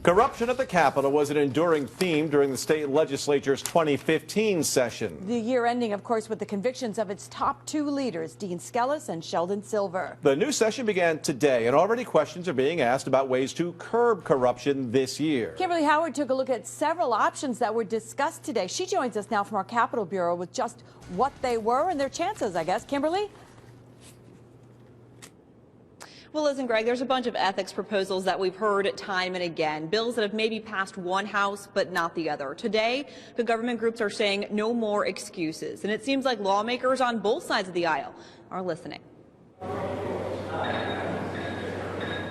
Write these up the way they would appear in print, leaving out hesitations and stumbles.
Corruption at the Capitol was an enduring theme during the state legislature's 2015 session. The year ending, of course, with the convictions of its top two leaders, Dean Skelos and Sheldon Silver. The new session began today, and already questions are being asked about ways to curb corruption this year. Kimberly Howard took a look at several options that were discussed today. She joins us now from our Capitol Bureau with just what they were and their chances, I guess. Kimberly? Well, listen, Greg, there's a bunch of ethics proposals that we've heard time and again, bills that have maybe passed one house but not the other. Today, the government groups are saying no more excuses, and it seems like lawmakers on both sides of the aisle are listening.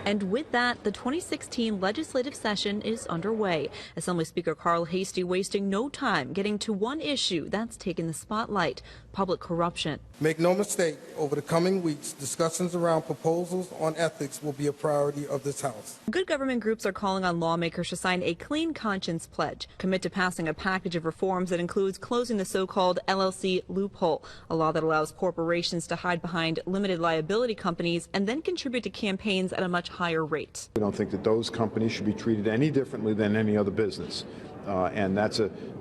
And with that, the 2016 legislative session is underway. Assembly Speaker Carl Heastie wasting no time getting to one issue that's taken the spotlight: public corruption. Make no mistake, over the coming weeks, discussions around proposals on ethics will be a priority of this House. Good government groups are calling on lawmakers to sign a clean conscience pledge, commit to passing a package of reforms that includes closing the so-called LLC loophole, a law that allows corporations to hide behind limited liability companies and then contribute to campaigns at a much higher rate. We don't think that those companies should be treated any differently than any other business. And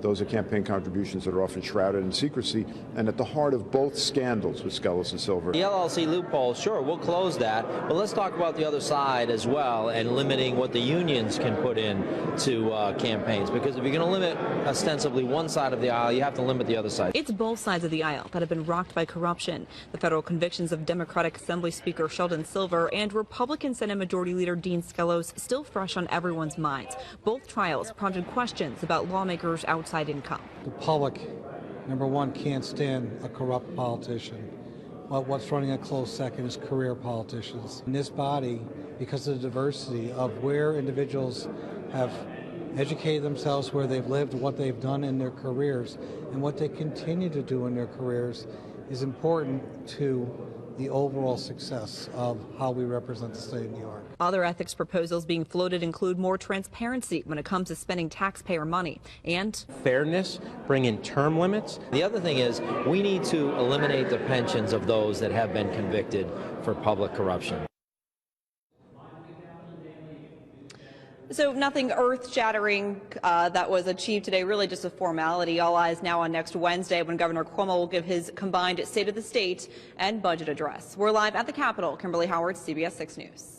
those are campaign contributions that are often shrouded in secrecy and at the heart of both scandals with Skelos and Silver. The LLC loophole, sure, we'll close that, but let's talk about the other side as well and limiting what the unions can put in to campaigns, because if you're going to limit ostensibly one side of the aisle, you have to limit the other side. It's both sides of the aisle that have been rocked by corruption. The federal convictions of Democratic Assembly Speaker Sheldon Silver and Republican Senate Majority Leader Dean Skelos still fresh on everyone's minds. Both trials prompted questions about lawmakers' outside income. The public, number one, can't stand a corrupt politician. But what's running a close second is career politicians. In this body, because of the diversity of where individuals have educated themselves, where they've lived, what they've done in their careers, and what they continue to do in their careers, is important to the overall success of how we represent the state of New York. Other ethics proposals being floated include more transparency when it comes to spending taxpayer money and fairness, bring in term limits. The other thing is we need to eliminate the pensions of those that have been convicted for public corruption. So nothing earth-shattering that was achieved today, really just a formality. All eyes now on next Wednesday when Governor Cuomo will give his combined State of the State and budget address. We're live at the Capitol. Kimberly Howard, CBS 6 News.